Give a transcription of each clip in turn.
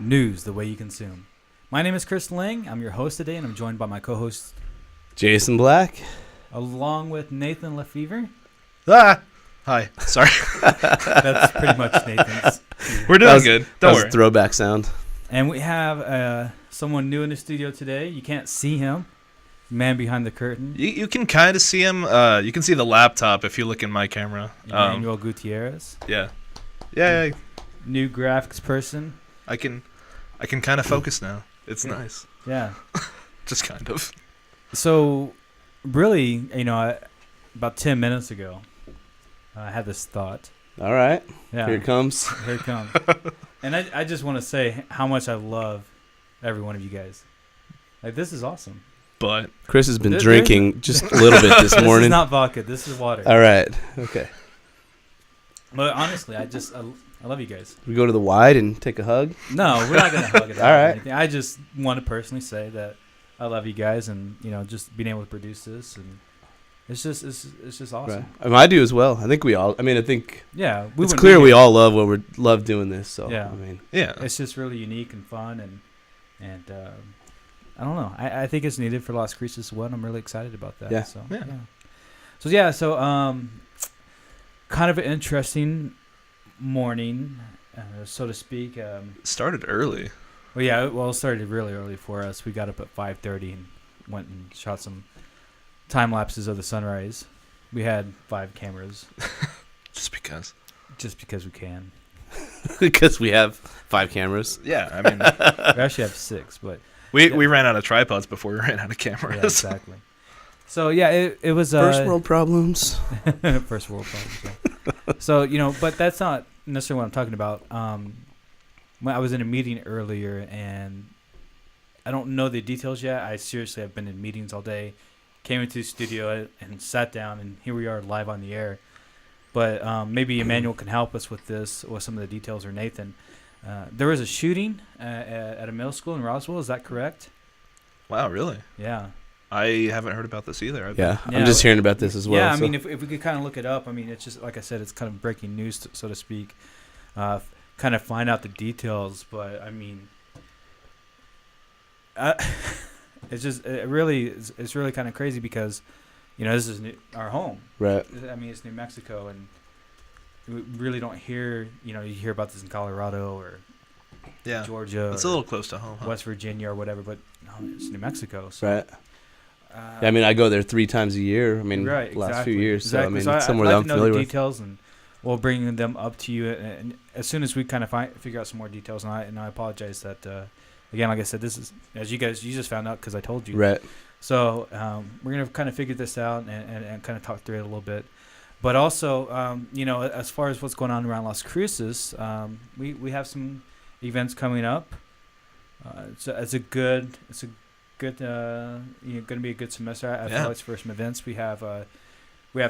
news the way you consume. My name is Chris Lang. I'm your host today, and I'm joined by my co-host, Jason Black, along with Nathan Lefevre. Hi. Sorry. That's pretty much Nathan's. We're doing good. Don't worry. That was a throwback sound. And we have someone new in the studio today. You can't see him. Man behind the curtain. You can kind of see him. You can see the laptop if you look in my camera. Emmanuel Gutierrez. Yeah. New graphics person. I can kind of focus now. It's nice. Yeah. Just kind of. So, really, about 10 minutes ago, I had this thought. All right. Yeah. Here it comes. Here it comes. And I just want to say how much I love every one of you guys. Like, this is awesome. But Chris has been drinking just a little bit this morning. This is not vodka. This is water. All right. Okay. But honestly, I love you guys. We go to the wide and take a hug. No, we're not going to hug it out. All right. Or anything. I just want to personally say that I love you guys, and just being able to produce this, and it's just awesome. Right. I mean, I do as well. I think we all. I mean, I think. Yeah, it's clear we all love doing this. So yeah. I mean, yeah, it's just really unique and fun, and I don't know. I think it's needed for Las Cruces as well. I'm really excited about that. Yeah. So kind of an interesting morning, so to speak. Started early. Well, it started really early for us. We got up at 5:30 and went and shot some time lapses of the sunrise. We had 5 cameras. Just because we can. because we have 5 cameras. Yeah, I mean, we actually have 6, but we ran out of tripods before we ran out of cameras. Yeah, exactly. So it was first world problems. First world problems. Yeah. So but that's not necessarily what I'm talking about. When I was in a meeting earlier, and I don't know the details yet. I seriously have been in meetings all day. Came into the studio and sat down, and here we are live on the air. But maybe Emmanuel can help us with this, or some of the details, or Nathan. There was a shooting at a middle school in Roswell. Is that correct? Wow, really? Yeah. I haven't heard about this either. Yeah, I'm just hearing about this as well. Yeah, I mean, if we could kind of look it up, I mean, it's just, like I said, it's kind of breaking news, so to speak. Kind of find out the details, but I mean, it's really kind of crazy because, this is our home. Right. I mean, it's New Mexico, and we really don't hear, you hear about this in Colorado or Georgia. It's a little close to home, huh? West Virginia or whatever, but no, it's New Mexico. So, right. I mean, I go there 3 times a year. I mean, last few years. Exactly. So, I mean, so it's somewhere I'd that like I'm to know familiar the with. details, and we'll bring them up to you. And as soon as we kind of figure out some more details, and I apologize that, again, like I said, this is, as you just found out because I told you. Right. So we're going to kind of figure this out and kind of talk through it a little bit. But also, as far as what's going on around Las Cruces, we have some events coming up. It's going to be a good semester at Lights for some events. We have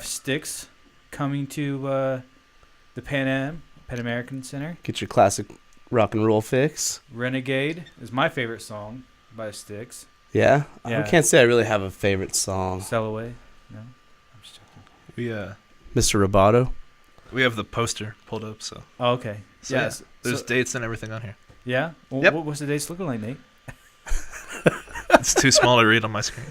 Styx coming to the Pan American Center. Get your classic rock and roll fix. Renegade is my favorite song by Styx. Yeah? I can't say I really have a favorite song. Sail Away? No? I'm just joking. Mr. Roboto? We have the poster pulled up, so. Oh, okay. So yes. There's dates and everything on here. Yeah? Well, yep. What's the dates looking like, Nate? It's too small to read on my screen.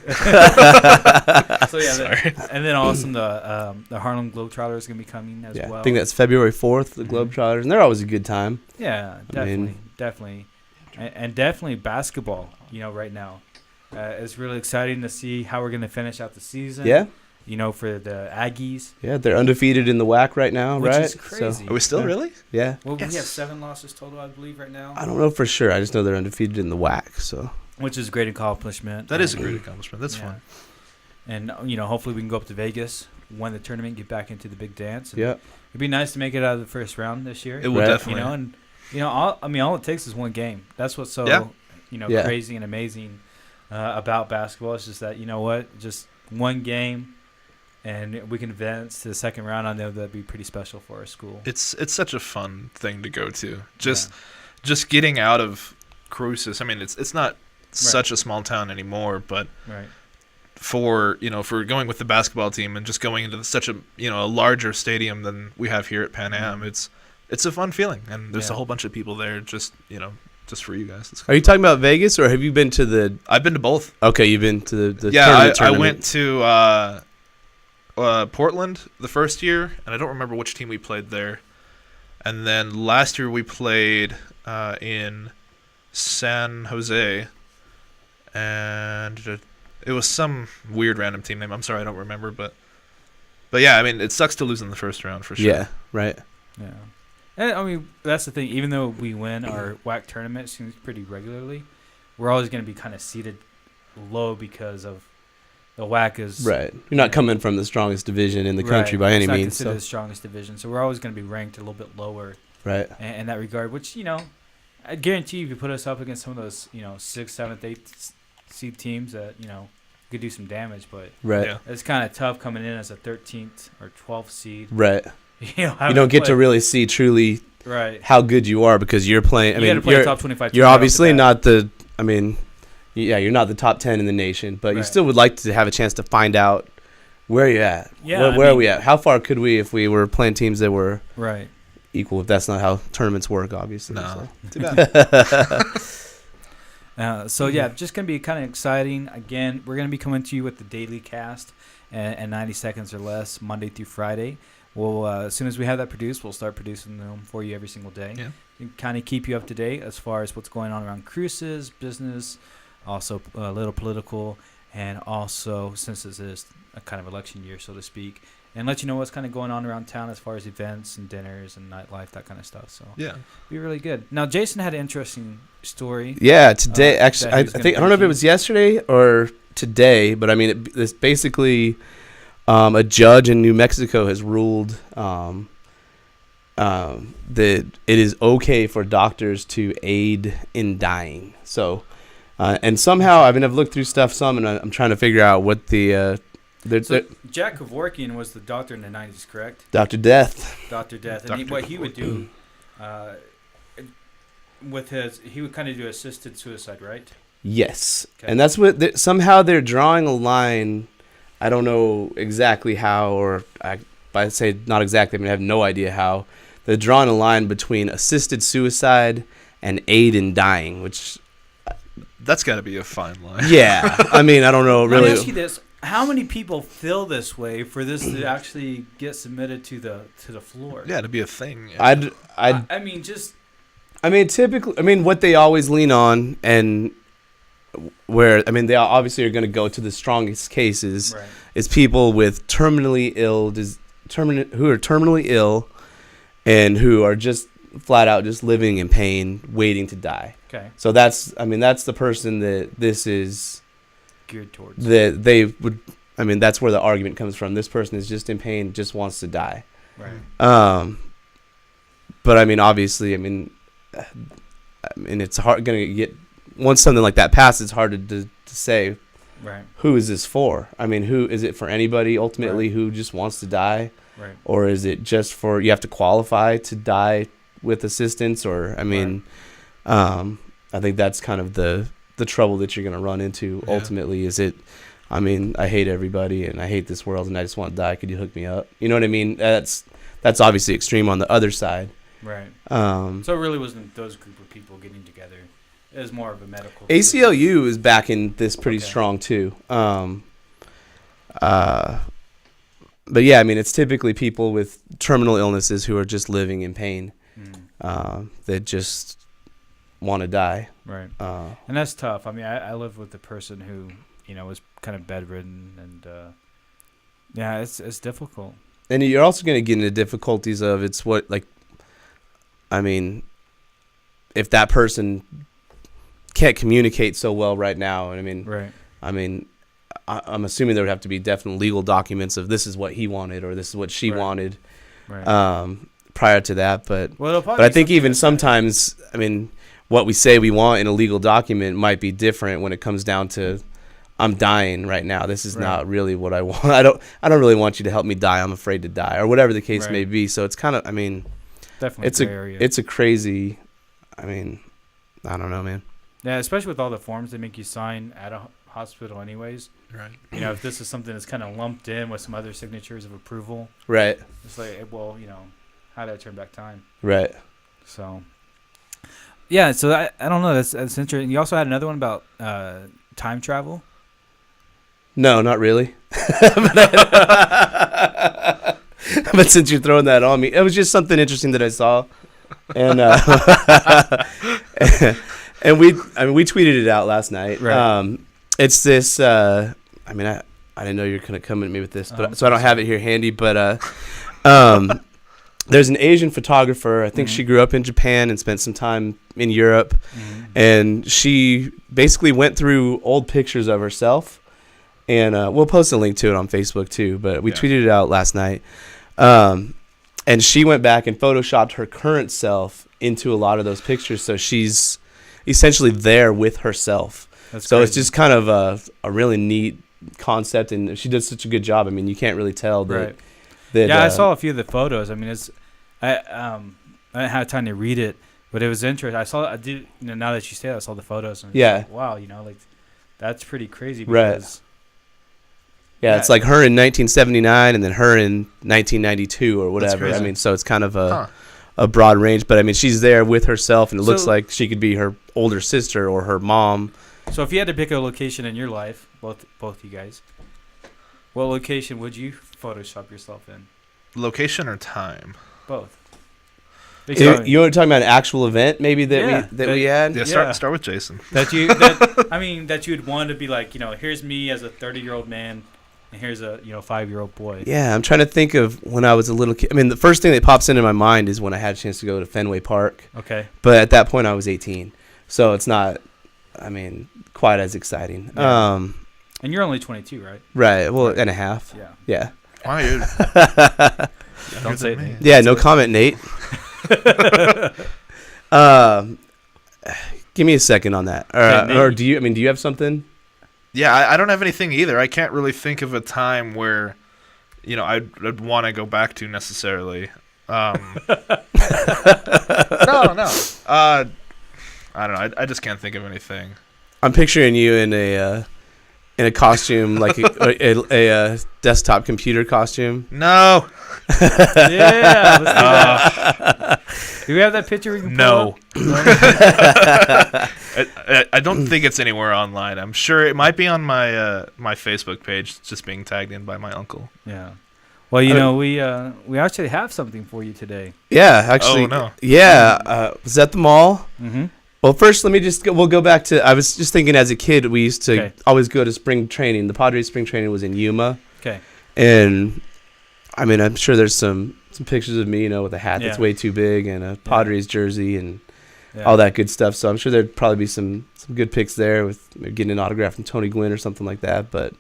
Sorry. And then also the Harlem Globetrotters is going to be coming as well. I think that's February 4th, the Globetrotters, and they're always a good time. Yeah, definitely. And definitely basketball, right now. It's really exciting to see how we're going to finish out the season. Yeah. For the Aggies. Yeah, they're undefeated in the WAC right now, which right? Which is crazy. So, are we still really? Yeah. Well, we have 7 losses total, I believe, right now. I don't know for sure. I just know they're undefeated in the WAC, so. Which is a great accomplishment. That is a great accomplishment. That's fun. And, hopefully we can go up to Vegas, win the tournament, get back into the big dance. Yeah. It'd be nice to make it out of the first round this year. It will definitely. All it takes is one game. That's what's so, crazy and amazing about basketball. It's just that, just one game, and we can advance to the second round. I know that'd be pretty special for our school. It's such a fun thing to go to. Just getting out of Cruces. I mean, it's not such a small town anymore, but for going with the basketball team and just going into such a a larger stadium than we have here at Pan Am, it's a fun feeling, and there's a whole bunch of people there just just for you guys. Are you talking about Vegas, or have you been to the? I've been to both. Okay, you've been to the tournament. I went to Portland the first year, and I don't remember which team we played there. And then last year we played in San Jose, and it was some weird random team name. I'm sorry, I don't remember, but yeah, I mean, it sucks to lose in the first round for sure. Yeah, right. Yeah. And, I mean, that's the thing. Even though we win our WAC tournament seems pretty regularly, we're always going to be kind of seated low because of the WAC is right. You're not coming from the strongest division in the country by any means. It's not considered the strongest division, so we're always going to be ranked a little bit lower. Right. In that regard, which I guarantee you, if you put us up against some of those 6th, 7th, 8th seed teams that could do some damage, but right. It's kind of tough coming in as a 13th or 12th seed. Right. You don't get to really see truly how good you are because you're playing. I mean, you play top 25. You're obviously not the. I mean, you're not the top 10 in the nation, but you still would like to have a chance to find out where you're at. Yeah. Where are we at? How far could we if we were playing teams that were equal? If that's not how tournaments work, obviously. No. So. Too bad. Just gonna be kind of exciting. Again, we're gonna be coming to you with the daily cast and 90 seconds or less, Monday through Friday. We'll as soon as we have that produced, we'll start producing them for you every single day. Yeah. Kind of keep you up to date as far as what's going on around cruises, business, also a little political, and also since this is a kind of election year, so to speak, and let you know what's kind of going on around town as far as events and dinners and nightlife, that kind of stuff. So be really good. Now, Jason had an interesting story. Yeah, today actually, I think I don't know if it was yesterday or today, but I mean, it's basically a judge in New Mexico has ruled that it is okay for doctors to aid in dying. So, and somehow, I mean, I've looked through stuff and I'm trying to figure out what the. Jack Kevorkian was the doctor in the 90s, correct? Dr. Death. Dr. Death. And what he would do he would kind of do assisted suicide, right? Yes. Okay. And that's what, somehow they're drawing a line. I don't know exactly how, or I say not exactly, I mean, I have no idea how. They're drawing a line between assisted suicide and aid in dying, which... That's got to be a fine line. Yeah. I mean, I don't know really... Let me ask you this. How many people feel this way for this to actually get submitted to the floor? Yeah, to be a thing. Yeah. I mean, typically... I mean, what they always lean on and... where, I mean, they obviously are going to go to the strongest cases is people with who are terminally ill and who are just flat out just living in pain, waiting to die. Okay. So that's the person that this is geared towards. That they would, I mean, that's where the argument comes from. This person is just in pain, just wants to die. Right. But I mean, obviously, I mean, it's hard going to get. Once something like that passes, it's hard to say who is this for. I mean, who is it for? Anybody ultimately who just wants to die, or is it just for you have to qualify to die with assistance? Or I mean, I think that's kind of the trouble that you're going to run into ultimately. Is it? I mean, I hate everybody and I hate this world and I just want to die. Could you hook me up? You know what I mean? That's obviously extreme on the other side. Right. So it really wasn't those group of people getting together. It was more of a medical. ACLU is backing this pretty strong too. But yeah, I mean, it's typically people with terminal illnesses who are just living in pain, that just want to die. Right. And that's tough. I mean, I live with a person who, was kind of bedridden and, it's difficult. And you're also going to get into difficulties of if that person can't communicate so well right now, and I'm assuming there would have to be definite legal documents of this is what he wanted or this is what she wanted, prior to that. But I think even sometimes, I mean, what we say we want in a legal document might be different when it comes down to I'm dying right now. This is not really what I want. I don't really want you to help me die. I'm afraid to die, or whatever the case may be. So it's kind of, I mean, definitely it's a crazy. I mean, I don't know, man. Yeah, especially with all the forms they make you sign at a hospital anyways. Right. If this is something that's kind of lumped in with some other signatures of approval. Right. It's like, well, how do I turn back time? Right. So, Yeah, so I don't know. That's interesting. You also had another one about time travel. No, not really. But since you're throwing that on me, it was just something interesting that I saw, and and we tweeted it out last night. Right. It's this. I didn't know you were gonna come at me with this, but so I don't have it here handy. But there's an Asian photographer. I think she grew up in Japan and spent some time in Europe, and she basically went through old pictures of herself. And we'll post a link to it on Facebook too, but we tweeted it out last night. And she went back and photoshopped her current self into a lot of those pictures. So she's essentially there with herself. That's so crazy. It's just kind of a really neat concept. And she does such a good job. I mean, you can't really tell that. Right. Yeah, I saw a few of the photos. I mean, I didn't have time to read it, but it was interesting. I did, now that you say that, I saw the photos. And like, wow, like that's pretty crazy. Because, right. Yeah, it's like her in 1979 and then her in 1992 or whatever. I mean, so it's kind of a broad range. But, I mean, she's there with herself, and it looks like she could be her older sister or her mom. So if you had to pick a location in your life, both you guys, what location would you Photoshop yourself in? Location or time? Both. You want to talk about an actual event maybe that we had? Yeah, start with Jason. That you would want to be like, here's me as a 30-year-old man. And here's a 5-year-old boy. Yeah, I'm trying to think of when I was a little kid. I mean, the first thing that pops into my mind is when I had a chance to go to Fenway Park. Okay. But at that point, I was 18, so it's not, quite as exciting. Yeah. And you're only 22, right? Right. Well, and a half. Yeah. Yeah. Why you? Don't say it. Yeah. No comment, Nate. Give me a second on that. Or do you? Do you have something? Yeah, I don't have anything either. I can't really think of a time where, I'd want to go back to necessarily. No. I don't know. I just can't think of anything. I'm picturing you in a costume, like a desktop computer costume. No. Yeah. Let's do that. Do we have that picture we can pull up? I don't think it's anywhere online. I'm sure it might be on my my Facebook page. It's just being tagged in by my uncle. Yeah. Well, we actually have something for you today. Yeah, actually. Oh, no. Yeah. Was at the mall. Mm-hmm. Well, first, we'll go back to, I was just thinking as a kid, we used to always go to spring training. The Padres spring training was in Yuma. Okay. And, I'm sure there's some pictures of me, with a hat that's way too big and a Padres jersey and all that good stuff. So I'm sure there'd probably be some good pics there with maybe getting an autograph from Tony Gwynn or something like that. But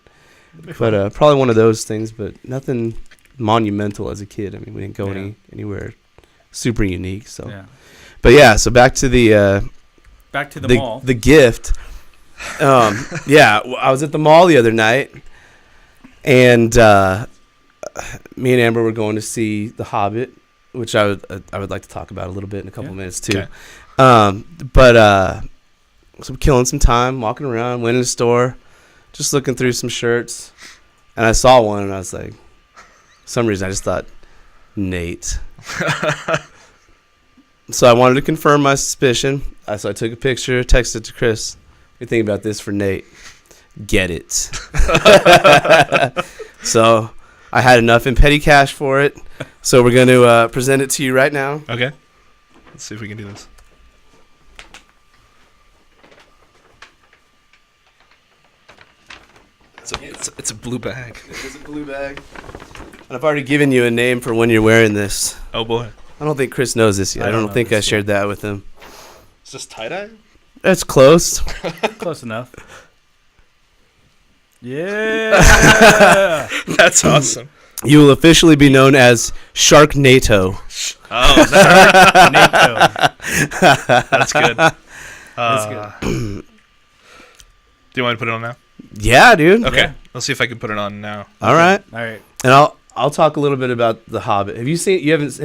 probably one of those things, but nothing monumental as a kid. We didn't go anywhere super unique. So, but yeah, so back to the mall. The gift. I was at the mall the other night, and me and Amber were going to see The Hobbit, which I would like to talk about a little bit in a couple minutes too. Okay. So I'm killing some time, walking around, went in the store, just looking through some shirts, and I saw one, and I was like, for some reason I just thought, Nate. So I wanted to confirm my suspicion. So I took a picture, texted to Chris. What do you think about this for Nate? Get it. So I had enough in petty cash for it. So we're going to present it to you right now. Okay. Let's see if we can do this. It's a blue bag. It is a blue bag. And I've already given you a name for when you're wearing this. Oh, boy. I don't think Chris knows this yet. I don't think I shared that with him. Is this tie-dye? That's close. Close enough. Yeah. That's awesome. You will officially be known as Sharknato. Oh, Sharknato. That's good. That's good. Do you want me to put it on now? Yeah, dude. Okay. Yeah. Let's see if I can put it on now. All right. And I'll talk a little bit about The Hobbit. Have you seen? You haven't.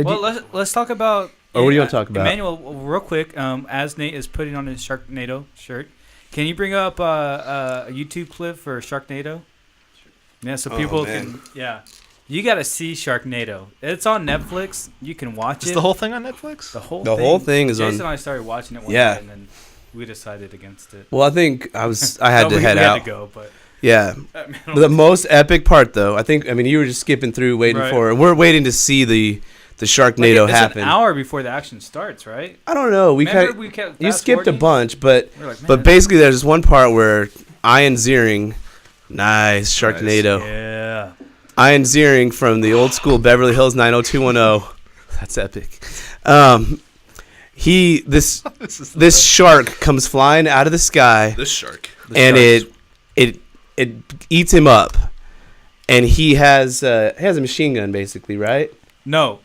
Let's talk about. Or what do you want to talk about? Emmanuel, real quick. As Nate is putting on his Sharknado shirt, can you bring up a YouTube clip for Sharknado? Yeah, so people can. Yeah. You got to see Sharknado. It's on Netflix. You can watch it. Is the whole thing on Netflix? The whole thing is on. Jason and I started watching it one Yeah. day, and then we decided against it. Well, I think I had to head we out. Had to go, but Yeah. The most epic part, though, I mean, you were just skipping through, waiting for it. We're waiting to see the Sharknado happen. It's an hour before the action starts, right? I don't know. You skipped a bunch, but basically there's this one part where Ian Ziering, nice Sharknado. Nice. Yeah. Ian Ziering from the old school Beverly Hills 90210. That's epic. This shark comes flying out of the sky. This shark. And it eats him up. And he has a machine gun, basically, right? No.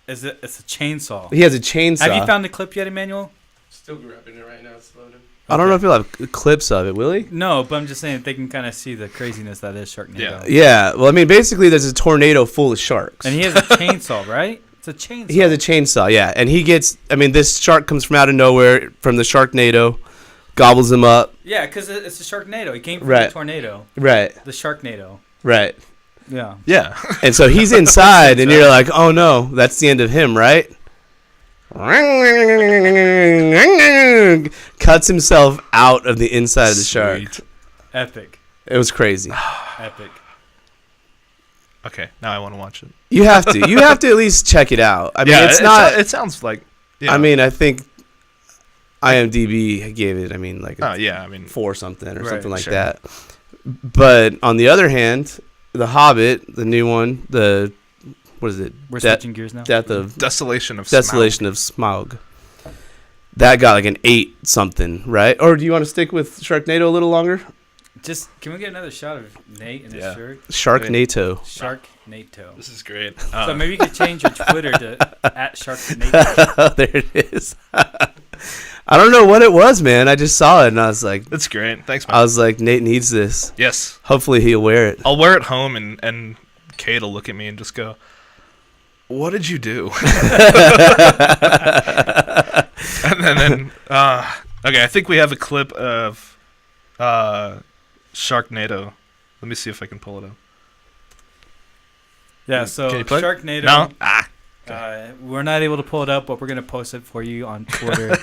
It's a chainsaw. He has a chainsaw. Have you found the clip yet, Emmanuel? Still grabbing it right now. It's loading. I don't know if he'll have clips of it, will he? No, but I'm just saying they can kind of see the craziness that is Sharknado. Yeah. Well, I mean, basically, there's a tornado full of sharks. And he has a chainsaw, right? It's a chainsaw. He has a chainsaw, yeah. And this shark comes from out of nowhere, from the Sharknado, gobbles him up. Yeah, because it's a Sharknado. He came from Right. the tornado. Right. The Sharknado. Right. Yeah. Yeah. And so he's inside, and you're like, oh, no, that's the end of him, right? Cuts himself out of the inside of the shark. Epic. It was crazy. Epic. Okay, now I want to watch it. You have to. You have to at least check it out. I mean, it's not. It sounds like. I mean, I think IMDb gave it. I mean, like. I mean, 4 something or something like sure. that. But on the other hand, The Hobbit, the new one, what is it? We're switching gears now. Desolation of Smaug. That got like an 8 something, right? Or do you want to stick with Sharknado a little longer? Can we get another shot of Nate in his shirt? Sharknado. Sharknado. This is great. So maybe you could change your Twitter to @Sharknado. There it is. I don't know what it was, man. I just saw it and I was like, that's great. Thanks, man. I was like, Nate needs this. Yes. Hopefully he'll wear it. I'll wear it home and Kate will look at me and just go, "What did you do?" And then okay, I think we have a clip of Sharknado. Let me see if I can pull it up. Yeah, so Can you play? Sharknado. No. We're not able to pull it up, but we're gonna post it for you on Twitter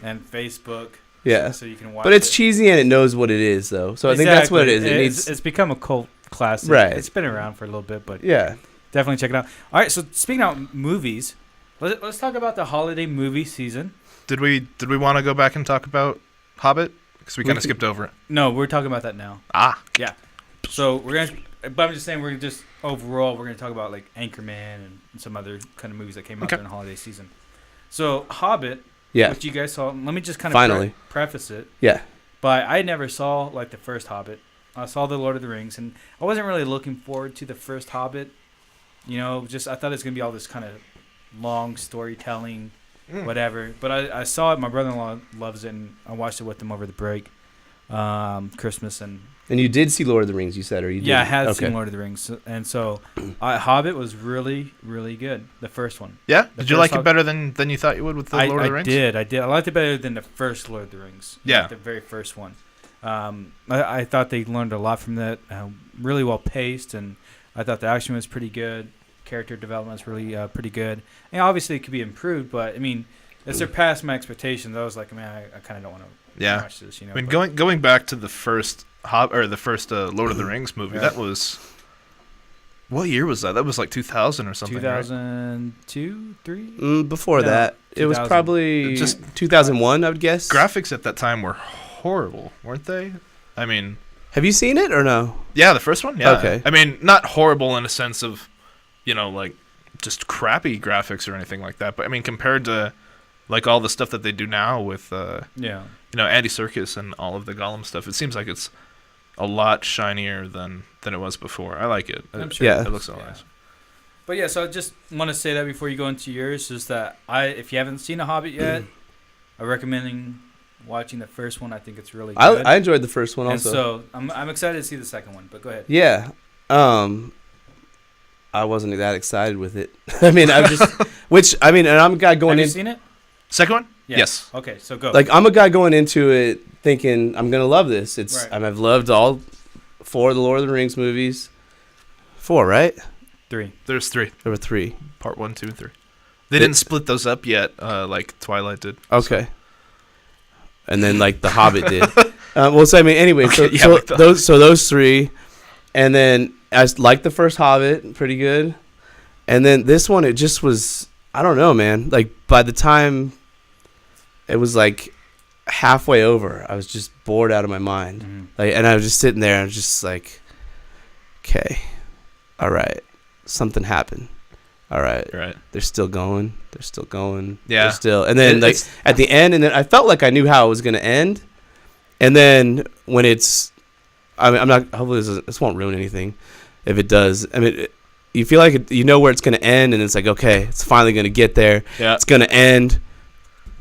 and Facebook. Yeah, so you can watch. But it's cheesy and it knows what it is, though. So I think that's what it is. It's become a cult classic. Right. It's been around for a little bit, but yeah, definitely check it out. All right. So speaking of movies, let's talk about the holiday movie season. Did we want to go back and talk about Hobbit? Because we kind of skipped over it. No, we're talking about that now. Yeah. So we're gonna. But I'm just saying, we're just overall we're gonna talk about like Anchorman and some other kind of movies that came out during the holiday season. So Hobbit. Yeah. Which you guys saw. Let me just kind of finally preface it. Yeah. But I never saw like the first Hobbit. I saw the Lord of the Rings, and I wasn't really looking forward to the first Hobbit. You know, just I thought it was gonna be all this kind of long storytelling, whatever. But I saw it. My brother-in-law loves it, and I watched it with him over the break, Christmas, and you did see Lord of the Rings, you said, or you did? Yeah, I had seen Lord of the Rings, and so Hobbit was really, really good. The first one. Yeah. Did you like it better than you thought you would with the Lord of the Rings? I did. I liked it better than the first Lord of the Rings. Yeah. Like the very first one. I thought they learned a lot from that. Really well paced, and I thought the action was pretty good. Character development was really pretty good. And obviously it could be improved, but I mean, it surpassed my expectations. I was like, man, I kind of don't want to watch this. You know. I mean, going back to the first Lord of the Rings movie, that was. What year was that? That was like 2000 or something. 2002, 3. Before that, it was probably just 2001, I would guess. Graphics at that time were horrible, weren't they? I mean, have you seen it or no? Yeah, the first one. Yeah. Okay. I mean, not horrible in a sense of, like just crappy graphics or anything like that. But I mean, compared to like all the stuff that they do now with, Andy Serkis and all of the Gollum stuff, it seems like it's a lot shinier than it was before. I like it. I'm sure. Yeah, it looks so nice. But yeah, so I just want to say that before you go into yours, is that if you haven't seen A Hobbit yet, I'm recommending watching the first one. I think it's really good. I enjoyed the first one also. And so I'm excited to see the second one. But go ahead. Yeah, I wasn't that excited with it. I mean, and I'm a guy going in. Have you seen it? Second one? Yeah. Yes. Okay, so go. Like, I'm a guy going into it thinking I'm gonna love this. I've loved all 4 of the Lord of the Rings movies. 4, right? 3. There's 3. There were 3. Part 1, 2, and 3. They didn't split those up yet, like Twilight did. Okay. So. And then like The Hobbit did. So I mean, anyway, Okay, so like those 3, and then I liked the first Hobbit, pretty good, and then this one, it just was, I don't know, man. Like by the time it was like halfway over, I was just bored out of my mind. Mm-hmm. Like, and I was just sitting there, and I was just like, okay, all right, something happened. All right. Right. They're still going. They're still going. Yeah. They're still, and then like at the end, and then I felt like I knew how it was gonna end, and then when it's, I mean, I'm not. Hopefully, this won't ruin anything. If it does, I mean, you feel like you know where it's gonna end, and it's like, okay, it's finally gonna get there. Yeah. It's gonna end.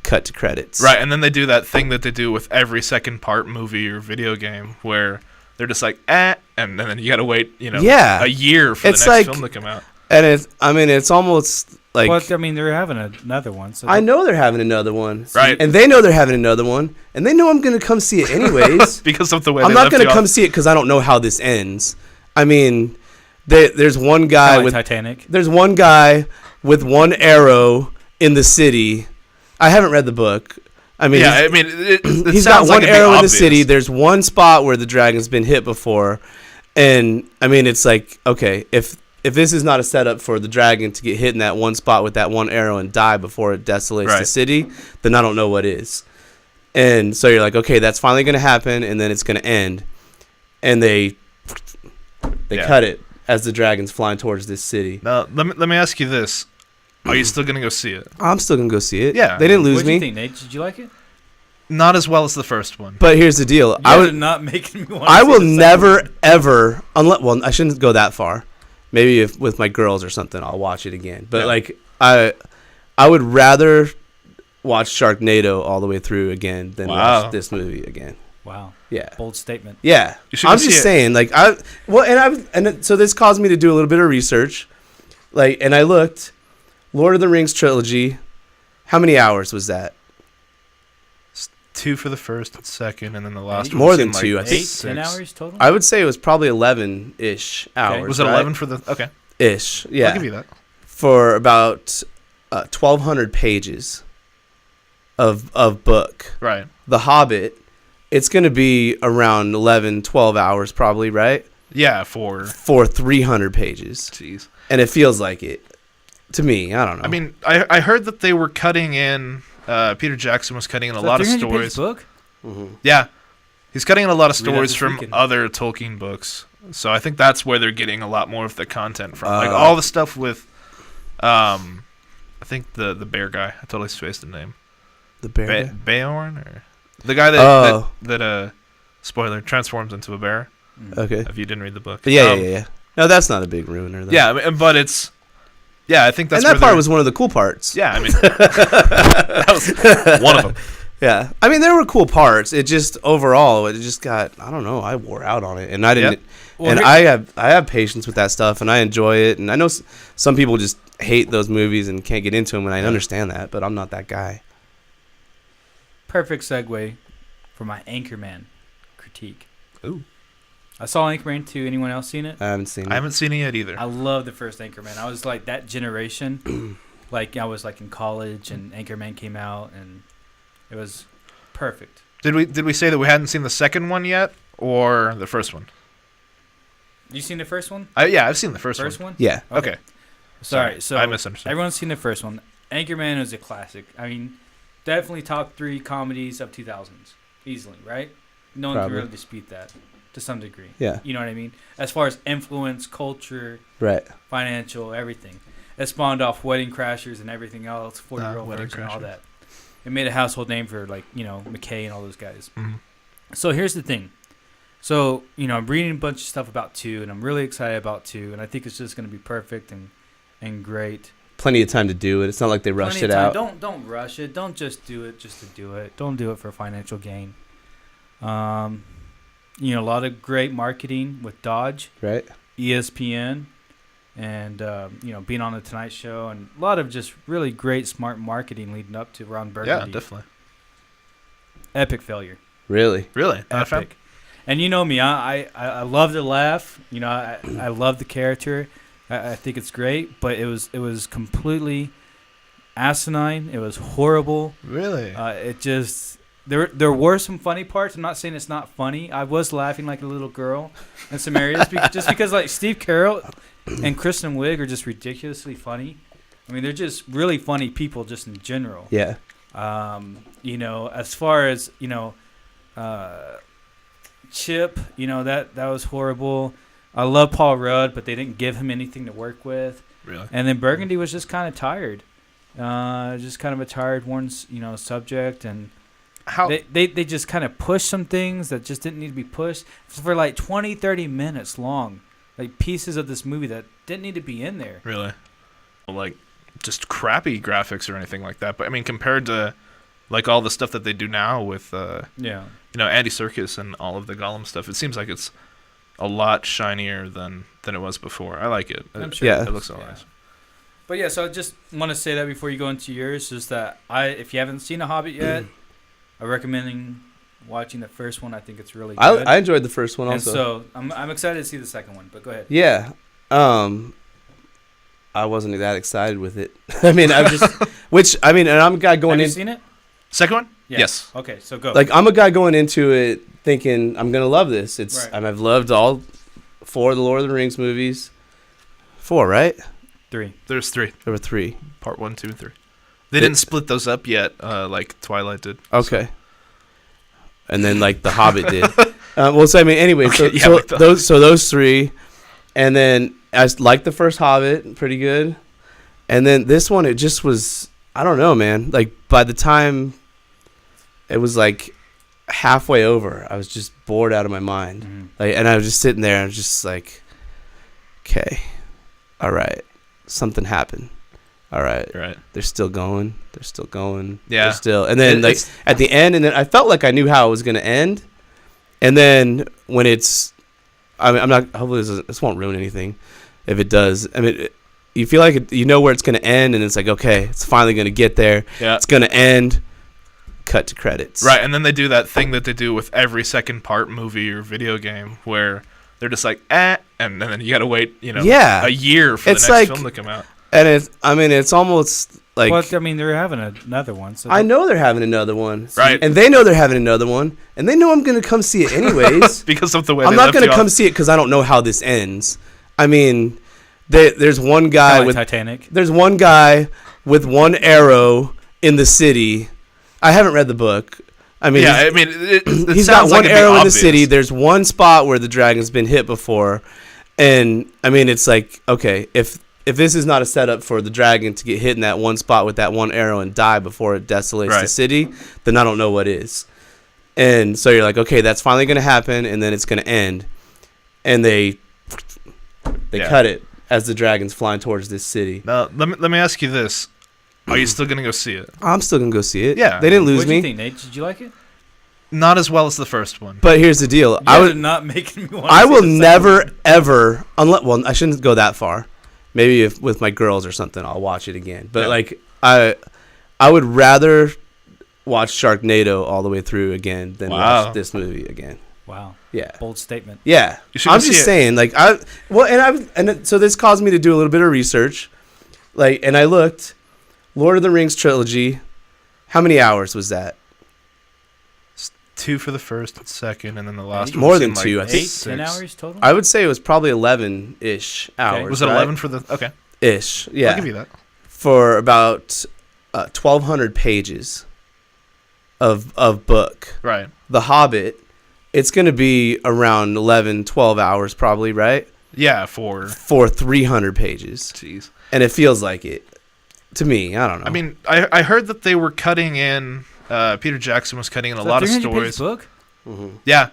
Cut to credits. Right, and then they do that thing that they do with every second part movie or video game, where they're just like, and then you gotta wait, a year for the next film to come out. And it's almost like. Well, I mean, they're having another one. So I know they're having another one. Right. And they know they're having another one. And they know I'm going to come see it anyways. Because of the way I'm they not left going to you come off. see it because I don't know how this ends. I mean, there's one guy Kinda like with. Titanic. There's one guy with one arrow in the city. I haven't read the book. I mean, yeah, he's got one arrow in the city. There's one spot where the dragon's been hit before. And, I mean, it's like, okay, if this is not a setup for the dragon to get hit in that one spot with that one arrow and die before it desolates the city, then I don't know what is. And so you're like, okay, that's finally going to happen, and then it's going to end. And they cut it as the dragon's flying towards this city. Now, let me ask you this. Are you still going to go see it? I'm still going to go see it. Yeah. They didn't lose What me. did you think, Nate? Did you like it? Not as well as the first one. But here's the deal. I would not making me want to I see will the second never, one. ever, well, I shouldn't go that far. Maybe if with my girls or something, I'll watch it again. But like, I would rather watch Sharknado all the way through again than watch this movie again. Wow. Yeah. Bold statement. Yeah. I'm just saying, like, so this caused me to do a little bit of research, like, and I looked, Lord of the Rings trilogy. How many hours was that? 2 for the first and second, and then the last one. More than 2. I think 10 hours total. I would say it was probably 11-ish hours. Was it 11 for the? Okay. Ish. Yeah. I'll give you that. For about 1,200 pages of book. Right. The Hobbit, it's going to be around 11, 12 hours probably, right? Yeah, for 300 pages. Jeez. And it feels like it. To me, I don't know. I mean, I heard that they were cutting in. Peter Jackson was cutting in a lot of stories. Book? Mm-hmm. Yeah, he's cutting in a lot of Read that stories this from weekend. other Tolkien books. So I think that's where they're getting a lot more of the content from. Like all the stuff with, I think the bear guy. I totally spaced the name. The bear. Beorn or the guy that spoiler transforms into a bear. Okay. If you didn't read the book. But yeah. No, that's not a big ruiner though. Yeah, I mean, but it's. Yeah, I think that's. And that part was one of the cool parts. Yeah, I mean, that was one of them. Yeah, I mean there were cool parts. It just overall, it just got, I don't know. I wore out on it, and I didn't. Yep. Well, and I have patience with that stuff, and I enjoy it. And I know some people just hate those movies and can't get into them, and I understand that. But I'm not that guy. Perfect segue for my Anchorman critique. Ooh. I saw Anchorman 2. Anyone else seen it? I haven't seen it. I haven't seen it yet either. I love the first Anchorman. I was like that generation. Like I was like in college and Anchorman came out and it was perfect. Did we say that we hadn't seen the second one yet or the first one? You seen the first one? Yeah, I've seen the first one. Yeah. Okay. Sorry. So I misunderstood. Everyone's seen the first one. Anchorman is a classic. I mean, definitely top 3 comedies of 2000s. Easily, right? No one can really dispute that to some degree. Yeah. You know what I mean? As far as influence, culture, Right. financial, everything. It spawned off Wedding Crashers and everything else, 40-Year-Old Wedding Virgin, all Crashers. that. It made a household name for, like, McKay and all those guys. Mhm. So here's the thing. So, I'm reading a bunch of stuff about 2, and I'm really excited about 2, and I think it's just going to be perfect and great. Plenty of time to do it. It's not like they rushed Plenty it of time. out. Don't rush it. Don't just do it just to do it. Don't do it for financial gain. A lot of great marketing with Dodge, Right. ESPN, and being on the Tonight Show, and a lot of just really great, smart marketing leading up to Ron Burgundy. Yeah, definitely. Epic failure. Really. Really? Not a fan? Epic. And you know me, I love to laugh. I love the character. I think it's great, but it was completely asinine. It was horrible. Really? It just there were some funny parts. I'm not saying it's not funny. I was laughing like a little girl in some areas just because like Steve Carell and Kristen Wiig are just ridiculously funny. I mean, they're just really funny people just in general. Yeah. As far as Chip, that was horrible. I love Paul Rudd, but they didn't give him anything to work with. Really? And then Burgundy was just kind of tired. Just kind of a tired, worn, subject, and how they just kind of pushed some things that just didn't need to be pushed for like 20, 30 minutes long, like pieces of this movie that didn't need to be in there. Really? Like just crappy graphics or anything like that. But I mean, compared to like all the stuff that they do now with Andy Serkis and all of the Gollum stuff, it seems like it's a lot shinier than it was before. I like it. I'm sure. Yeah. It looks so nice. But yeah, so I just want to say that before you go into yours, is that if you haven't seen A Hobbit yet, I recommend watching the first one. I think it's really good. I enjoyed the first one and also. so I'm excited to see the second one. But go ahead. Yeah. I wasn't that excited with it. I mean, and I'm a guy going Have in. you seen it? Second one? Yeah. Yes. Okay, so go. Like, I'm a guy going into it thinking I'm gonna love this. Right. I've loved all 4 of the Lord of the Rings movies. 4, right? 3. There's 3. There were 3. Part 1, 2, and 3. They didn't split those up yet, like Twilight did. Okay. And then like The Hobbit did. Anyway, Okay, so like those 3, and then I liked the first Hobbit, pretty good, and then this one, it just was, I don't know, man. Like by the time it was like halfway over, I was just bored out of my mind. Mm-hmm. Like, and I was just sitting there, and I was just like, okay, all right, something happened. All right. Right. They're still going. Yeah. They're still. And then like at the end, and then I felt like I knew how it was going to end. And then when I'm not, hopefully this won't ruin anything. If it does, I mean, you feel like you know where it's going to end, and it's like, okay, it's finally going to get there. Yeah. It's going to end. Cut to credits. Right. And then they do that thing that they do with every second part movie or video game where they're just like, and then you got to wait, a year for the next film to come out. And it's almost like. Well, I mean, they're having another one. So I know they're having another one. Right. And they know they're having another one. And they know I'm going to come see it anyways. Because of the way I'm they not left going you to come off. see it because I don't know how this ends. I mean, there's one guy like with. Titanic. There's one guy with one arrow in the city. I haven't read the book. I mean, yeah, I mean, it he's got sounds one like it'd be arrow in the obvious. city. There's one spot where the dragon's been hit before. And, I mean, it's like, okay, if this is not a setup for the dragon to get hit in that one spot with that one arrow and die before it desolates the city, then I don't know what is. And so you're like, okay, that's finally going to happen, and then it's going to end. And they cut it as the dragon's flying towards this city. Now, let me ask you this. Are you still going to go see it? I'm still going to go see it. Yeah. They didn't lose What did me. you think, Nate? Did you like it? Not as well as the first one. But here's the deal. I would not making me want to I see will the second never, one. ever, I shouldn't go that far. Maybe if with my girls or something, I'll watch it again. But like, I would rather watch Sharknado all the way through again than watch this movie again. Wow. Yeah. Bold statement. Yeah. I'm just saying, like, so this caused me to do a little bit of research. Like, and I looked, Lord of the Rings trilogy, how many hours was that? 2 for the first and second, and then the last one. More than 2, I think. 10 hours total? I would say it was probably 11-ish hours. Was it 11 for the... Okay. Ish, yeah. I'll give you that. For about 1,200 pages of book. Right. The Hobbit, it's going to be around 11, 12 hours probably, right? Yeah, for 300 pages. Jeez. And it feels like it. To me, I don't know. I mean, I heard that they were cutting in... Peter Jackson was cutting in a lot of stories. Book? Mm-hmm. Yeah.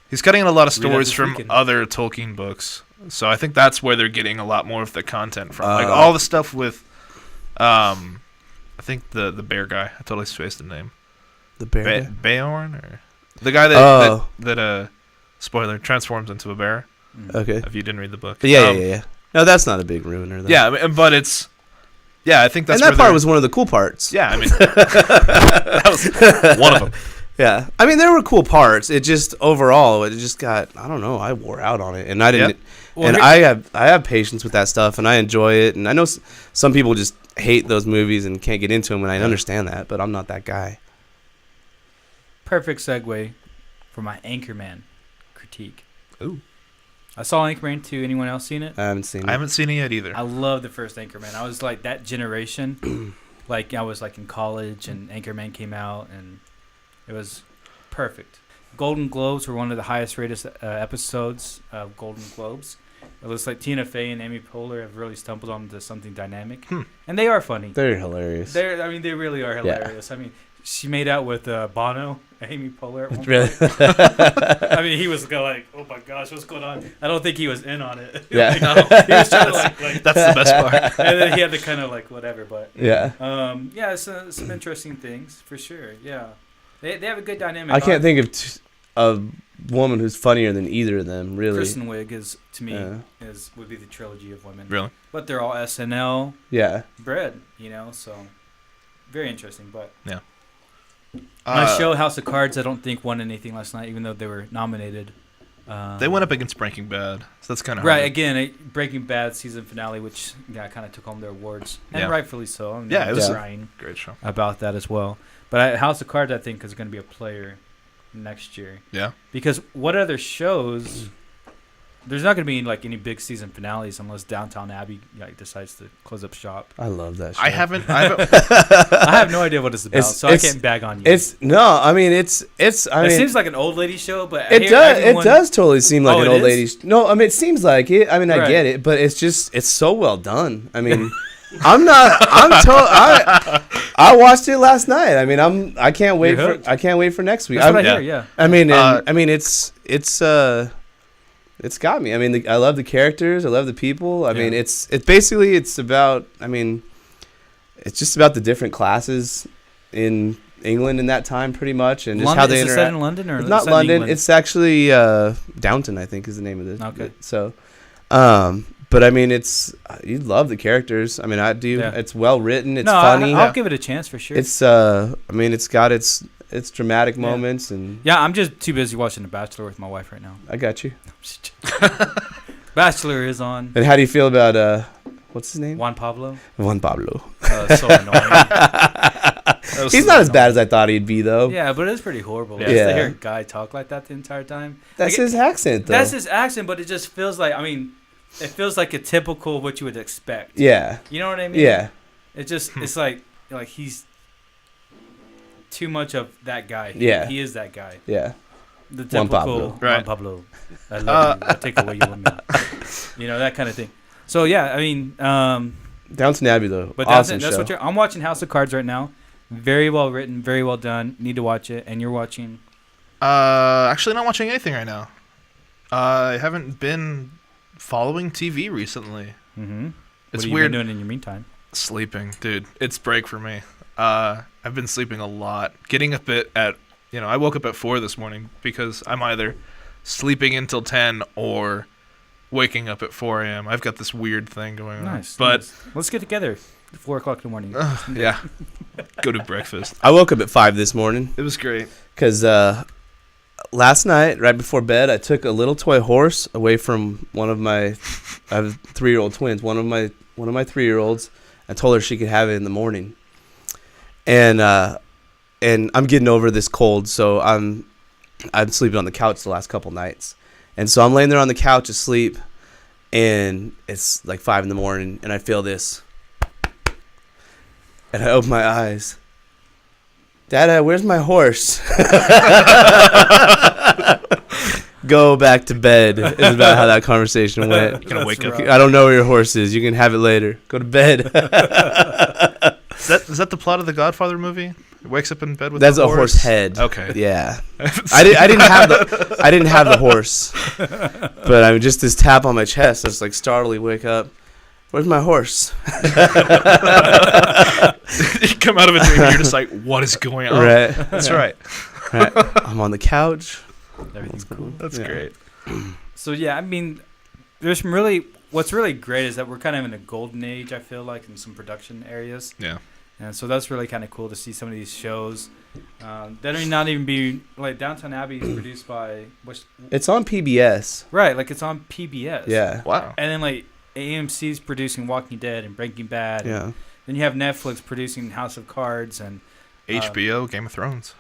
He's cutting in a lot of Read that stories this from weekend. other Tolkien books. So I think that's where they're getting a lot more of the content from. Like all the stuff with I think the bear guy. I totally spaced the name. The bear guy? Beorn, or the guy that spoiler, transforms into a bear. Okay. If you didn't read the book. Yeah. No, that's not a big ruiner, though. Yeah, I mean, but it's... Yeah, I think that's... And that part was one of the cool parts. Yeah, I mean... that was one of them. Yeah. I mean, there were cool parts. It just, overall, it just got... I don't know. I wore out on it. And I didn't... and I have patience with that stuff, and I enjoy it. And I know some people just hate those movies and can't get into them, and I understand that, but I'm not that guy. Perfect segue for my Anchorman critique. Ooh. I saw Anchorman 2. Anyone else seen it? I haven't seen it. I haven't seen it yet either. I love the first Anchorman. I was like that generation. Like I was like in college and Anchorman came out and it was perfect. Golden Globes were one of the highest rated episodes of Golden Globes. It looks like Tina Fey and Amy Poehler have really stumbled onto something dynamic. And they are funny. They're hilarious. They really are hilarious. Yeah. I mean, she made out with Bono, Amy Poehler at one really? point. I mean, he was like, oh my gosh, what's going on? I don't think he was in on it. Yeah. Like, no, he was trying to like that's the best part. And then he had to kind of like whatever, but yeah. Yeah, some interesting things for sure. Yeah. They have a good dynamic. I can't think of a woman who's funnier than either of them, really. Kristen Wiig is, to me, would be the trilogy of women. Really? But they're all SNL bred, so very interesting. But yeah. My show, House of Cards, I don't think won anything last night, even though they were nominated. They went up against Breaking Bad, so that's kind of right. hard. Again, Breaking Bad season finale, which kind of took home their awards, and rightfully so. I mean, it was a great show about that as well. But House of Cards, I think, is going to be a player next year. Yeah. Because what other shows? There's not going to be like any big season finales unless Downton Abbey decides to close up shop. I love that show. I haven't. I have no idea what it's about, so I can't bag on you. It seems like an old lady show, but it does totally seem like an old lady. No, I mean it seems like it. I mean I get it, but it's so well done. I mean, I watched it last night. I mean I can't wait for next week. That's what I hear. Yeah. I mean it's got me. I mean, I love the characters. I love the people. I mean, it's about. I mean, it's just about the different classes in England in that time, pretty much, and just how they interact. Is it set in London or it's not London? England? It's actually Downton, I think, is the name of this. Okay. So, but I mean, you love the characters. I mean, I do. Yeah. It's well written. It's funny. I'll give it a chance for sure. It's I mean, it's got its dramatic moments and I'm just too busy watching The Bachelor with my wife right now. I got you. Bachelor is on. And how do you feel about what's his name? Juan Pablo. So annoying. He's not as bad as I thought he'd be, though. Yeah, but it's pretty horrible. Yeah. Just to hear a guy talk like that the entire time. That's his accent, though. That's his accent, but it just feels like, it feels like a typical what you would expect. Yeah. You know what I mean? Yeah. It's like he's too much of that guy. Yeah. He is that guy. Yeah. The typical Juan Pablo. I love you. I'll take away your woman. That kind of thing. So, yeah, I mean... Downton Abbey, though. But awesome that's show. what I'm watching House of Cards right now. Very well written, very well done. Need to watch it. And you're watching? Actually not watching anything right now. I haven't been following TV recently. Mm-hmm. It's what have you weird. been doing in your meantime? Sleeping, dude. It's break for me. I've been sleeping a lot. Getting up at I woke up at 4 this morning because I'm either sleeping until 10 or waking up at 4 a.m. I've got this weird thing going on. Nice. But let's get together at 4 o'clock in the morning. Yeah. Go to breakfast. I woke up at 5 this morning. It was great. Because last night, right before bed, I took a little toy horse away from one of my... I have 3-year-old twins. One of my 3-year-olds. I told her she could have it in the morning. And I'm getting over this cold, so I'm sleeping on the couch the last couple nights. And so I'm laying there on the couch asleep, and it's like 5 in the morning, and I feel this. And I open my eyes. Dada, where's my horse? Go back to bed is about how that conversation went. You're gonna wake up. I don't know where your horse is. You can have it later. Go to bed. Is that the plot of the Godfather movie? He wakes up in bed with That's a horse head. Okay. Yeah. I didn't have the horse. But I mean just this tap on my chest, I just like startlingly wake up. Where's my horse? You come out of a dream and you're just like, what is going on? Right. That's right. I'm on the couch. Everything's cool. That's great. So yeah, I mean, there's what's really great is that we're kind of in a golden age, I feel like, in some production areas. Yeah. And so that's really kind of cool to see some of these shows that may not even be like Downton Abbey is produced by It's on PBS. right, like it's on PBS. Yeah. Wow. And then like AMC's producing Walking Dead and Breaking Bad. Yeah. And then you have Netflix producing House of Cards and HBO, Game of Thrones.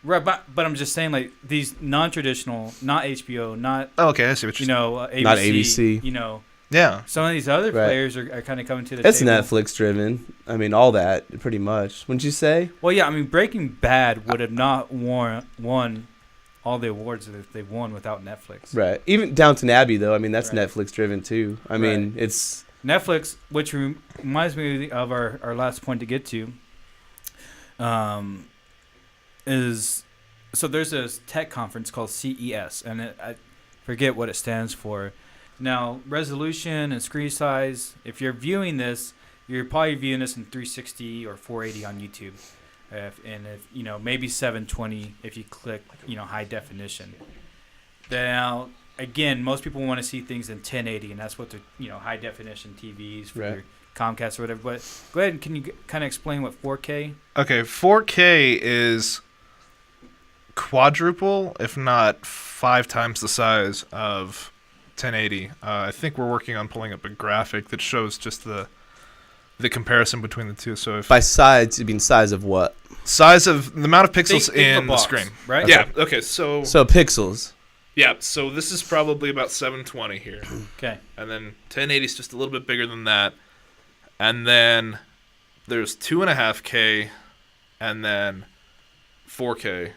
right, but I'm just saying like these non-traditional, not HBO, not Oh, okay, I see what you're ABC, Not ABC. You know, Yeah. some of these other Right. players are kind of coming to the It's table. Netflix driven. I mean, all that pretty much. Wouldn't you say? Well, yeah, I mean Breaking Bad would have not won all the awards that they won without Netflix. Right. Even Downton Abbey, though. I mean, that's Right. Netflix driven too. I mean, Right. it's Netflix, which reminds me of our last point to get to, is so there's a tech conference called CES, and I forget what it stands for. Now, resolution and screen size, if you're viewing this, you're probably viewing this in 360 or 480 on YouTube. If maybe 720 if you click, high definition. Now, again, most people want to see things in 1080, and that's what the, high definition TVs for Right. your Comcast or whatever. But go ahead and can you kind of explain what 4K? Okay, 4K is quadruple, if not 5 times the size of 1080. I think we're working on pulling up a graphic that shows just the comparison between the two. So if by size, you mean size of what? size of the amount of pixels Think of a in the box, screen, right? Yeah. Okay. So So pixels. yeah. So this is probably about 720 here, Okay. and then 1080 is just a little bit bigger than that, and then there's 2.5K, and then 4K.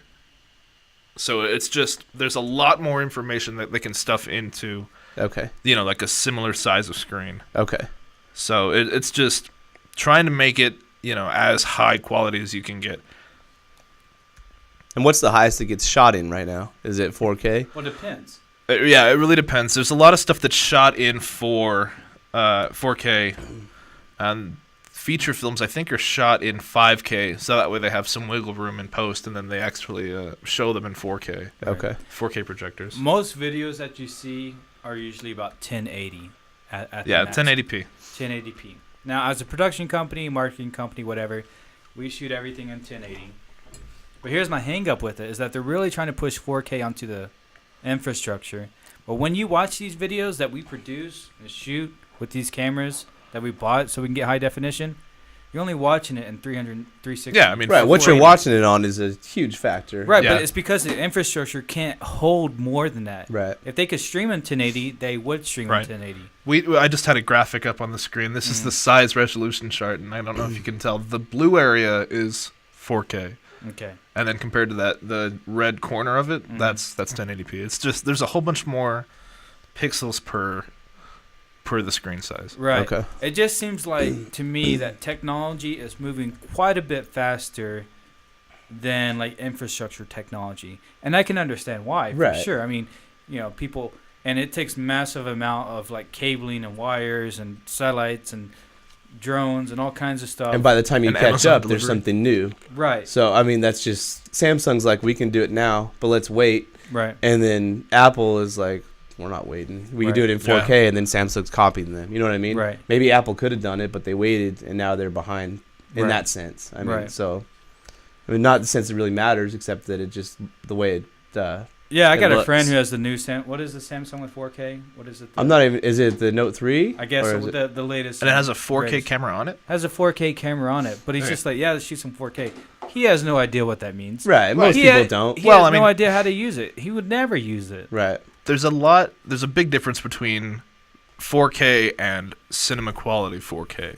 So it's just there's a lot more information that they can stuff into, Okay. like a similar size of screen. Okay. So it's just trying to make it, as high quality as you can get. And what's the highest it gets shot in right now? Is it 4K? Well, it depends. Yeah, it really depends. There's a lot of stuff that's shot in 4K, and feature films I think are shot in 5K, so that way they have some wiggle room in post, and then they actually show them in 4K. Okay. 4K projectors. Most videos that you see are usually about 1080 at the Yeah, max. 1080p. 1080p. Now, as a production company, marketing company, whatever, we shoot everything in 1080. But here's my hang up with it, is that they're really trying to push 4K onto the infrastructure. But when you watch these videos that we produce and shoot with these cameras that we bought so we can get high definition, you're only watching it in 360. Yeah, I mean, Right. What you're 480. watching it on is a huge factor. Right, Yeah. but it's because the infrastructure can't hold more than that. Right. If they could stream in 1080, they would stream Right. in 1080. I just had a graphic up on the screen. This is the size resolution chart, and I don't know if you can tell. The blue area is 4K. Okay. And then compared to that, the red corner of it, that's 1080p. It's just there's a whole bunch more pixels per the screen size. Right. Okay. It just seems like to me that technology is moving quite a bit faster than like infrastructure technology, and I can understand why for Right. sure. I mean, people, and it takes massive amount of like cabling and wires and satellites and drones and all kinds of stuff. And by the time you And catch Amazon up, there's delivery. something new. right. So, I mean, that's just Samsung's like, we can do it now, but let's wait. Right. And then Apple is like, we're not waiting. We can do it in 4K, and then Samsung's copying them. You know what I mean? Right. Maybe Apple could have done it, but they waited, and now they're behind in Right. that sense. I mean, Right. so, not the sense it really matters, except that it just, the way it, Yeah, I it got a looks. friend who has the new what is the Samsung with 4K? What is it? I'm not even, is it the Note 3? I guess Or is it- the latest. And it has a 4K greatest. camera on it? Has a 4K camera on it, but he's Okay. just like, yeah, let's shoot some 4K. He has no idea what that means. Right, most He people had- don't. He Well, has I mean- no idea how to use it. He would never use it. Right. There's a big difference between 4K and cinema quality 4K.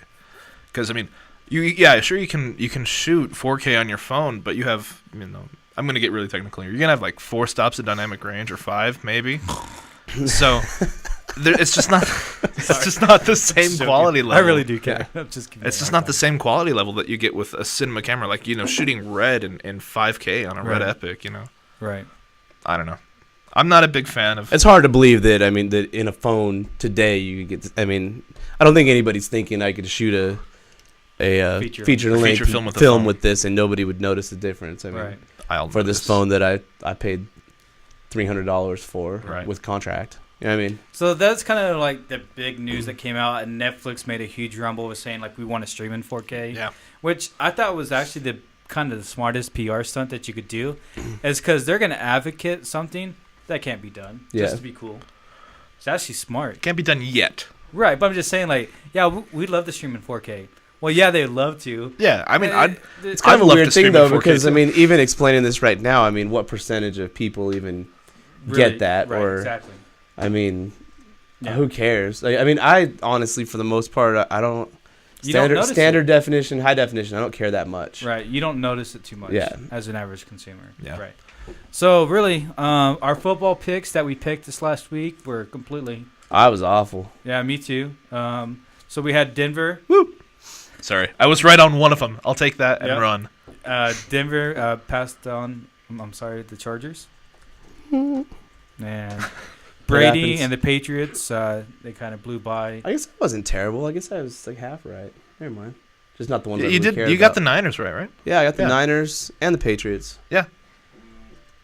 Because I mean, you can shoot 4K on your phone, but you have, I'm going to get really technical here. You're going to have like 4 stops of dynamic range or 5 maybe. So it's just not the same quality level. I really do care. I'm just kidding. It's just not the same quality level that you get with a cinema camera, like shooting red in 5K on a Red Right. Epic. Right. I don't know. I'm not a big fan of. It's hard to believe that, that in a phone today you could get, I don't think anybody's thinking I could shoot a Feature feature-length film with a phone. with this and nobody would notice the difference. Right. I'll for this notice. phone that I paid $300 for Right. with contract. You know what I mean? So that's kind of like the big news that came out, and Netflix made a huge rumble with saying like we want to stream in 4K. Yeah. which I thought was actually the kind of the smartest PR stunt that you could do, is because they're going to advocate something that can't be done just to be cool. It's actually smart. Can't be done yet. Right, but I'm just saying, like, yeah, we'd love to stream in 4K. Well, yeah, they'd love to. Yeah, I mean, it's kind of a weird thing, though, because, I mean, even explaining this right now, I mean, what percentage of people even get that? Right, or exactly. I mean, who cares? Like, I mean, I honestly, for the most part, I don't... Standard definition, high definition, I don't care that much. Right, you don't notice it too much as an average consumer. Yeah. Right. So, really, our football picks that we picked this last week were completely... I was awful. Yeah, me too. So we had Denver. Woo! Sorry, I was right on one of them. I'll take that and run. Denver passed on, I'm sorry, the Chargers. And Brady and the Patriots, they kind of blew by. I guess it wasn't terrible. I guess I was like half right. Never mind. Just not the ones I you really did. You got the Niners right? Yeah, I got the Niners and the Patriots. Yeah.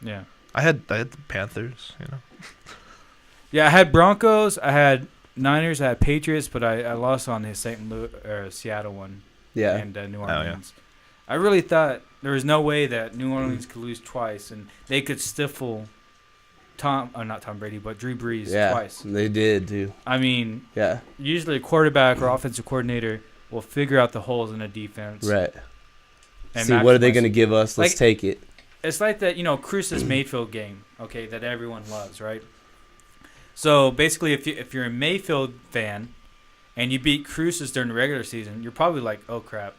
Yeah. I had the Panthers, you know. Yeah, I had Broncos, I had Niners, I had Patriots, but I lost on the Seattle one. Yeah. And New Orleans. Yeah. I really thought there was no way that New Orleans could lose twice and they could stifle not Tom Brady, but Drew Brees twice. They did, too. I mean, usually a quarterback or offensive coordinator will figure out the holes in a defense. Right. And see, what are they going to give us? Let's take it. It's like that, Cruz's Mayfield game, okay, that everyone loves, right? So, basically, if you're a Mayfield fan and you beat Cruz's during the regular season, you're probably like, oh, crap.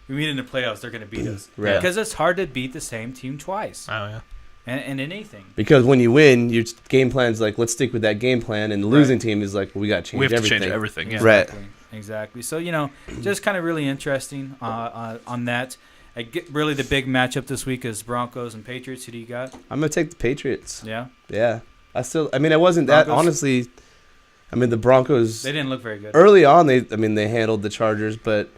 We meet in the playoffs, they're going to beat us. Right. Because it's hard to beat the same team twice. Oh, yeah. And in anything. Because when you win, your game plan's like, let's stick with that game plan. And the losing team is like, well, we got to change everything. We have to change everything, yeah. Exactly. Right. Exactly. So, just kind of really interesting on that. Really the big matchup this week is Broncos and Patriots. Who do you got? I'm going to take the Patriots. Yeah? Yeah. It wasn't that, honestly. I mean, the Broncos. They didn't look very good. Early on, they handled the Chargers, but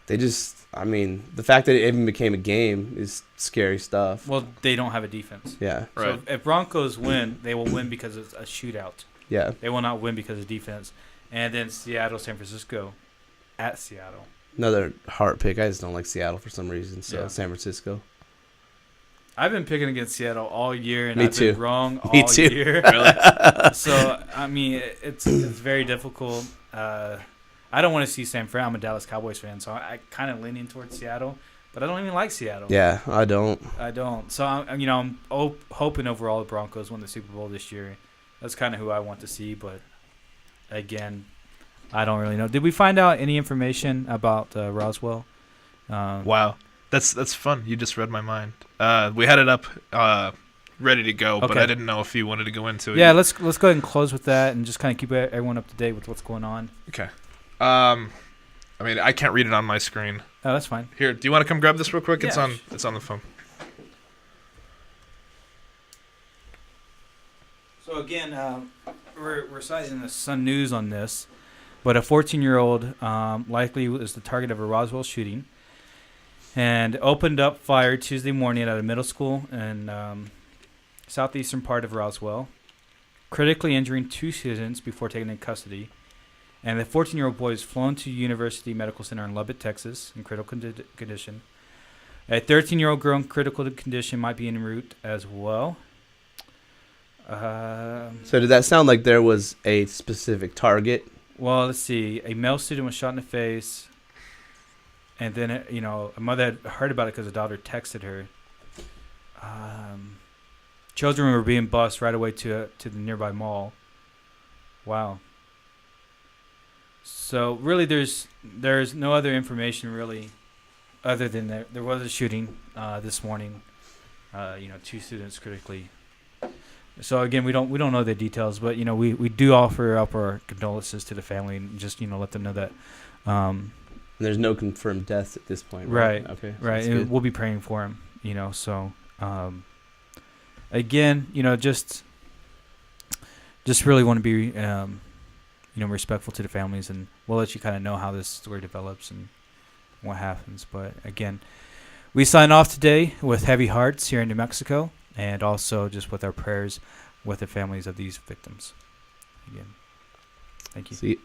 they just, the fact that it even became a game is scary stuff. Well, they don't have a defense. Yeah. Right. So if Broncos win, they will win because it's a shootout. Yeah. They will not win because of defense. And then Seattle, San Francisco at Seattle. Another heart pick. I just don't like Seattle for some reason, so San Francisco. I've been picking against Seattle all year, and I've been wrong all year. Really? So, it's very difficult. I don't want to see San Fran. I'm a Dallas Cowboys fan, so I kind of leaning towards Seattle, but I don't even like Seattle. Yeah, I don't. So, I'm hoping overall the Broncos win the Super Bowl this year. That's kind of who I want to see, but again, I don't really know. Did we find out any information about Roswell? Wow. That's fun. You just read my mind. We had it up ready to go, but I didn't know if you wanted to go into it. Yeah, let's go ahead and close with that and just kind of keep everyone up to date with what's going on. Okay. I can't read it on my screen. Oh, that's fine. Here, do you want to come grab this real quick? Yeah. It's on the phone. So again, we're citing the Sun News on this, but a 14-year-old likely is the target of a Roswell shooting, and opened up fire Tuesday morning at a middle school in southeastern part of Roswell, critically injuring 2 students before taken in custody. And the 14-year-old boy is flown to University Medical Center in Lubbock, Texas, in critical condition. A 13-year-old girl in critical condition might be en route as well. So did that sound like there was a specific target? Well, let's see. A male student was shot in the face. And then, a mother had heard about it because a daughter texted her. Children were being bused right away to the nearby mall. Wow. So really, there's no other information really, other than there was a shooting this morning. 2 students critically. So again, we don't know the details, but we do offer up our condolences to the family and just let them know that. And there's no confirmed deaths at this point, right? Okay. So right. And we'll be praying for him. So again, just really want to be respectful to the families, and we'll let you kind of know how this story develops and what happens. But again, we sign off today with heavy hearts here in New Mexico, and also just with our prayers with the families of these victims. Again, thank you. See you.